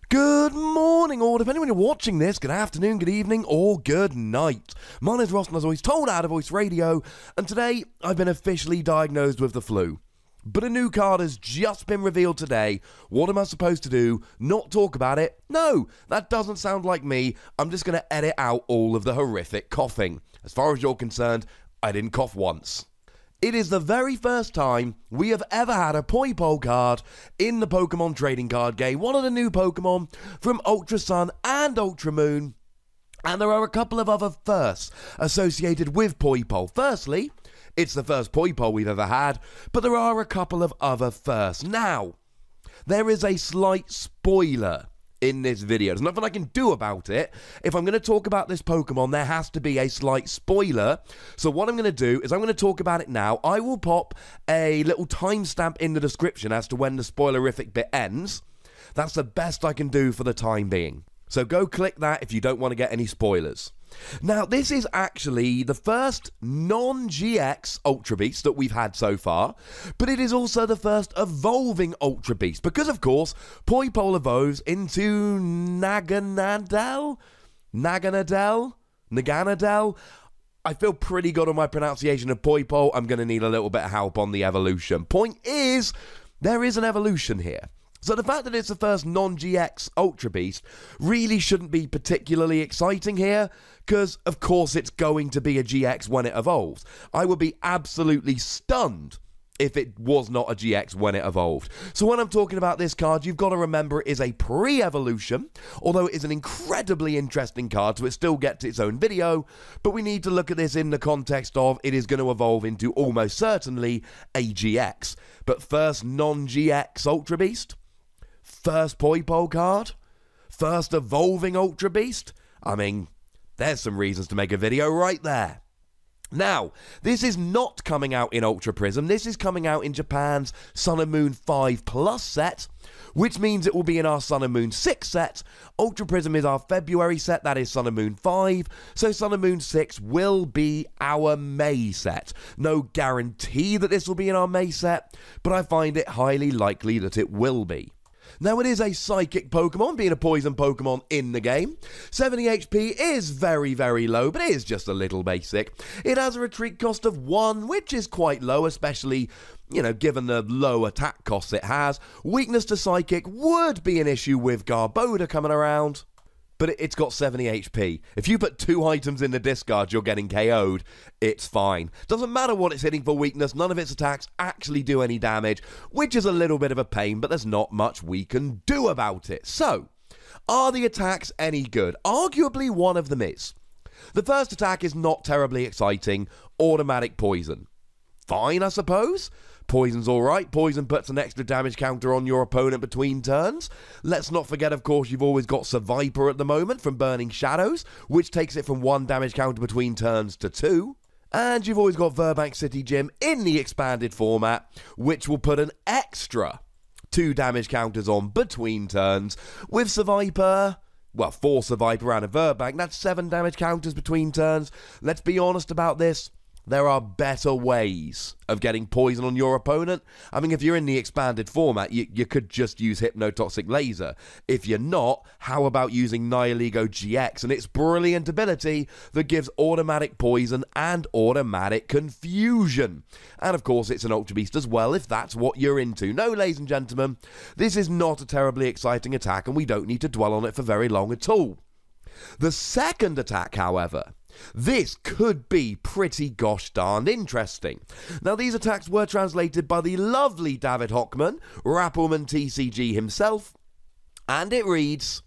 Good morning, or depending when you're watching this, good afternoon, good evening, or good night. My name's Ross, and as always, told out of Voice Radio, and today I've been officially diagnosed with the flu. But a new card has just been revealed today. What am I supposed to do? Not talk about it? No, that doesn't sound like me. I'm just going to edit out all of the horrific coughing. As far as you're concerned, I didn't cough once. It is the very first time we have ever had a Poipole card in the Pokemon trading card game. One of the new Pokemon from Ultra Sun and Ultra Moon. And there are a couple of other firsts associated with Poipole. Firstly, it's the first Poipole we've ever had, but there are a couple of other firsts. Now, there is a slight spoiler in this video. There's nothing I can do about it. If I'm going to talk about this Pokemon, there has to be a slight spoiler. So what I'm going to do is I'm going to talk about it now. I will pop a little timestamp in the description as to when the spoilerific bit ends. That's the best I can do for the time being. So go click that if you don't want to get any spoilers. Now, this is actually the first non-GX Ultra Beast that we've had so far, but it is also the first evolving Ultra Beast, because, of course, Poipole evolves into Naganadel? I feel pretty good on my pronunciation of Poipole. I'm going to need a little bit of help on the evolution. Point is, there is an evolution here. So the fact that it's the first non-GX Ultra Beast really shouldn't be particularly exciting here, because of course it's going to be a GX when it evolves. I would be absolutely stunned if it was not a GX when it evolved. So when I'm talking about this card, you've got to remember it is a pre-evolution, although it is an incredibly interesting card, so it still gets its own video, but we need to look at this in the context of it is going to evolve into almost certainly a GX. But first non-GX Ultra Beast? First Poipole card? First evolving Ultra Beast? I mean, there's some reasons to make a video right there. Now, this is not coming out in Ultra Prism. This is coming out in Japan's Sun and Moon 5 Plus set, which means it will be in our Sun and Moon 6 set. Ultra Prism is our February set, that is Sun and Moon 5, so Sun and Moon 6 will be our May set. No guarantee that this will be in our May set, but I find it highly likely that it will be. Now, it is a psychic Pokemon, being a poison Pokemon in the game. 70 HP is very, very low, but it is just a little basic. It has a retreat cost of 1, which is quite low, especially, you know, given the low attack costs it has. Weakness to psychic would be an issue with Garbodor coming around, but it's got 70 HP. If you put 2 items in the discard, you're getting KO'd. It's fine. Doesn't matter what it's hitting for weakness, none of its attacks actually do any damage, which is a little bit of a pain, but there's not much we can do about it. So, are the attacks any good? Arguably one of them is. The first attack is not terribly exciting. Automatic poison. Fine, I suppose. Poison's alright. Poison puts an extra damage counter on your opponent between turns. Let's not forget, of course, you've always got Seviper at the moment from Burning Shadows, which takes it from 1 damage counter between turns to 2. And you've always got Virbank City Gym in the expanded format, which will put an extra 2 damage counters on between turns. With Seviper, well, 4 Seviper and a Virbank, that's 7 damage counters between turns. Let's be honest about this. There are better ways of getting poison on your opponent. I mean, if you're in the expanded format, you could just use Hypnotoxic Laser. If you're not, how about using Nihilego GX and its brilliant ability that gives automatic poison and automatic confusion? And of course, it's an Ultra Beast as well, if that's what you're into. No, ladies and gentlemen, this is not a terribly exciting attack, and we don't need to dwell on it for very long at all. The second attack, however, this could be pretty gosh darned interesting. Now, these attacks were translated by the lovely David Hockman, Rappelman TCG himself, and it reads,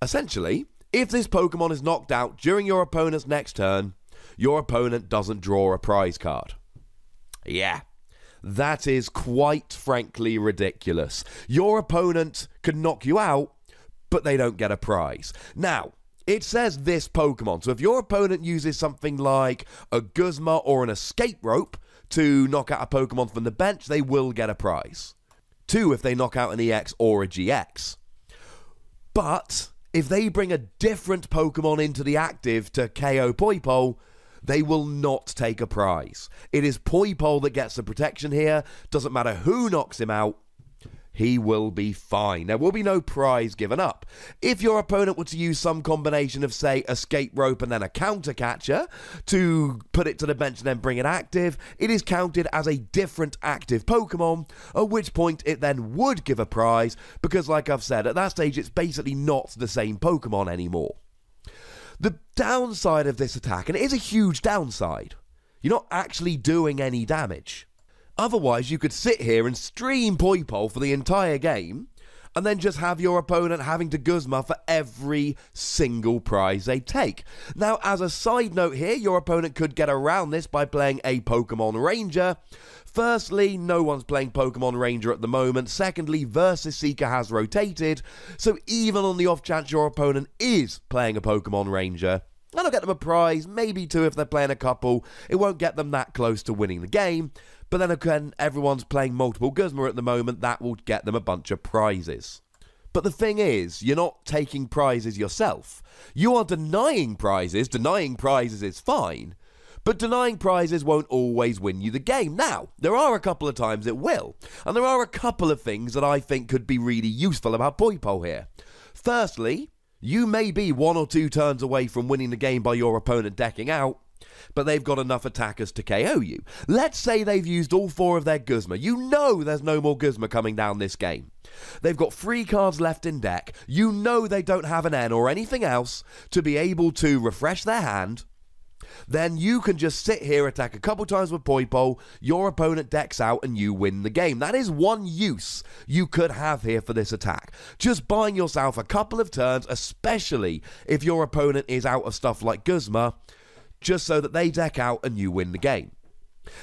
essentially, if this Pokemon is knocked out during your opponent's next turn, your opponent doesn't draw a prize card. Yeah, that is quite frankly ridiculous. Your opponent can knock you out, but they don't get a prize. Now, it says this Pokemon, so if your opponent uses something like a Guzma or an Escape Rope to knock out a Pokemon from the bench, they will get a prize. 2 if they knock out an EX or a GX. But if they bring a different Pokemon into the active to KO Poipole, they will not take a prize. It is Poipole that gets the protection here. Doesn't matter who knocks him out. he will be fine. There will be no prize given up. If your opponent were to use some combination of, say, escape rope and then a counter catcher to put it to the bench and then bring it active, it is counted as a different active Pokemon, at which point it then would give a prize, because like I've said, at that stage it's basically not the same Pokemon anymore. The downside of this attack, and it is a huge downside, you're not actually doing any damage. Otherwise, you could sit here and stream Poipole for the entire game, and then just have your opponent having to Guzma for every single prize they take. Now, as a side note here, your opponent could get around this by playing a Pokemon Ranger. Firstly, no one's playing Pokemon Ranger at the moment. Secondly, Versus Seeker has rotated, so even on the off chance your opponent is playing a Pokemon Ranger, that'll get them a prize, maybe two if they're playing a couple. It won't get them that close to winning the game. But then again, everyone's playing multiple Guzma at the moment, that will get them a bunch of prizes. But the thing is, you're not taking prizes yourself. You are denying prizes. Denying prizes is fine, but denying prizes won't always win you the game. Now, there are a couple of times it will, and there are a couple of things that I think could be really useful about Poipole here. Firstly, you may be 1 or 2 turns away from winning the game by your opponent decking out, but they've got enough attackers to KO you. Let's say they've used all 4 of their Guzma. You know there's no more Guzma coming down this game. They've got 3 cards left in deck. You know they don't have an N or anything else to be able to refresh their hand. Then you can just sit here, attack a couple times with Poipole, your opponent decks out, and you win the game. That is one use you could have here for this attack. Just buying yourself a couple of turns, especially if your opponent is out of stuff like Guzma, just so that they deck out and you win the game.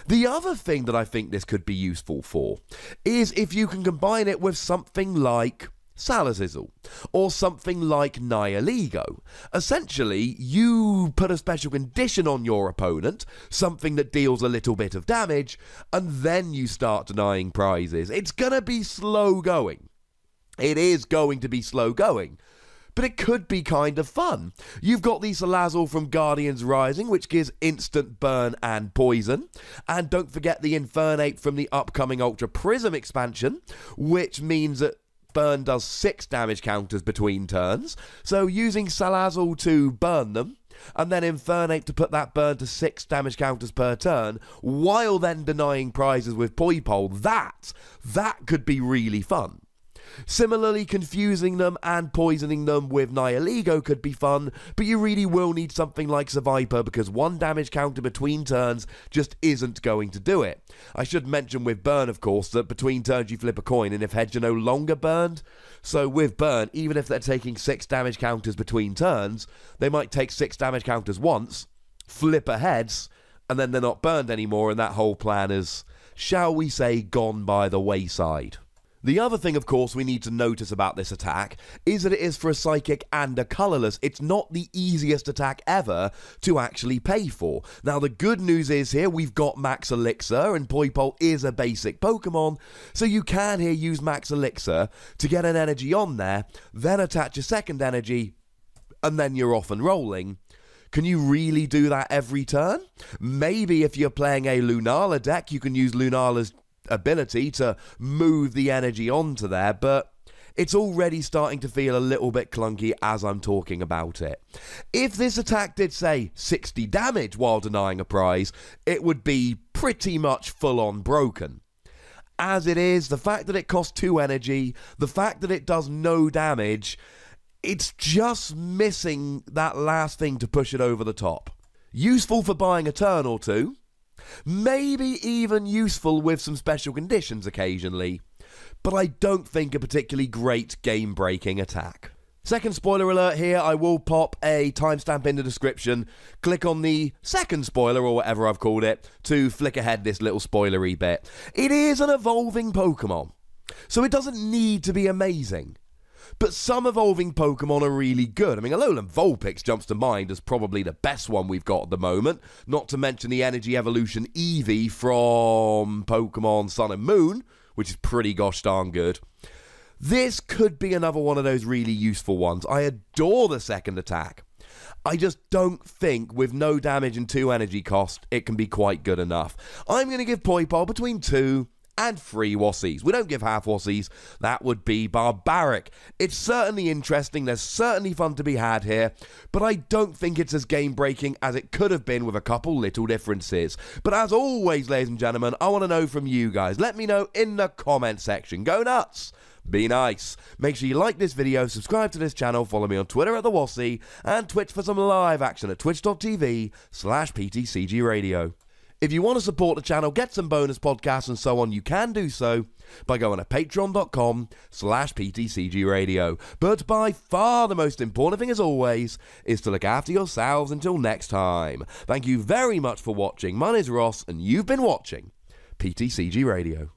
The other thing that I think this could be useful for is if you can combine it with something like Salazzle or something like Nihilego. Essentially, you put a special condition on your opponent, something that deals a little bit of damage, and then you start denying prizes. It's gonna be slow going. It is going to be slow going. But it could be kind of fun. You've got the Salazzle from Guardians Rising, which gives instant burn and poison. And don't forget the Infernape from the upcoming Ultra Prism expansion, which means that burn does 6 damage counters between turns. So using Salazzle to burn them, and then Infernape to put that burn to 6 damage counters per turn, while then denying prizes with Poipole, that could be really fun. Similarly, confusing them and poisoning them with Nihilego could be fun, but you really will need something like Seviper because 1 damage counter between turns just isn't going to do it. I should mention with Burn, of course, that between turns you flip a coin and if heads are no longer burned. So with Burn, even if they're taking 6 damage counters between turns, they might take 6 damage counters once, flip a heads, and then they're not burned anymore, and that whole plan is, shall we say, gone by the wayside. The other thing, of course, we need to notice about this attack is that it is for a Psychic and a Colourless. It's not the easiest attack ever to actually pay for. Now, the good news is here we've got Max Elixir, and Poipole is a basic Pokemon, so you can here use Max Elixir to get an energy on there, then attach a second energy, and then you're off and rolling. Can you really do that every turn? Maybe if you're playing a Lunala deck, you can use Lunala's ability to move the energy onto there, but it's already starting to feel a little bit clunky as I'm talking about it. If this attack did, say, 60 damage while denying a prize, it would be pretty much full-on broken. As it is, the fact that it costs 2 energy, the fact that it does no damage, it's just missing that last thing to push it over the top. Useful for buying a turn or two, maybe even useful with some special conditions occasionally, but I don't think a particularly great game-breaking attack. Second spoiler alert here, I will pop a timestamp in the description. Click on the second spoiler, or whatever I've called it, to flick ahead this little spoilery bit. It is an evolving Pokemon, so it doesn't need to be amazing. But some evolving Pokemon are really good. I mean, Alolan Vulpix jumps to mind as probably the best one we've got at the moment. Not to mention the Energy Evolution Eevee from Pokemon Sun and Moon, which is pretty gosh darn good. This could be another one of those really useful ones. I adore the second attack. I just don't think, with no damage and 2 energy cost, it can be quite good enough. I'm going to give Poipole between 2 and free Wassies. We don't give half Wassies. That would be barbaric. It's certainly interesting. There's certainly fun to be had here, but I don't think it's as game-breaking as it could have been with a couple little differences. But as always, ladies and gentlemen, I want to know from you guys. Let me know in the comment section. Go nuts. Be nice. Make sure you like this video, subscribe to this channel, follow me on Twitter at The Wassie, and Twitch for some live action at twitch.tv/PTCG Radio. If you want to support the channel, get some bonus podcasts and so on, you can do so by going to patreon.com/PTCG Radio. But by far the most important thing, as always, is to look after yourselves until next time. Thank you very much for watching. My name is Ross, and you've been watching PTCG Radio.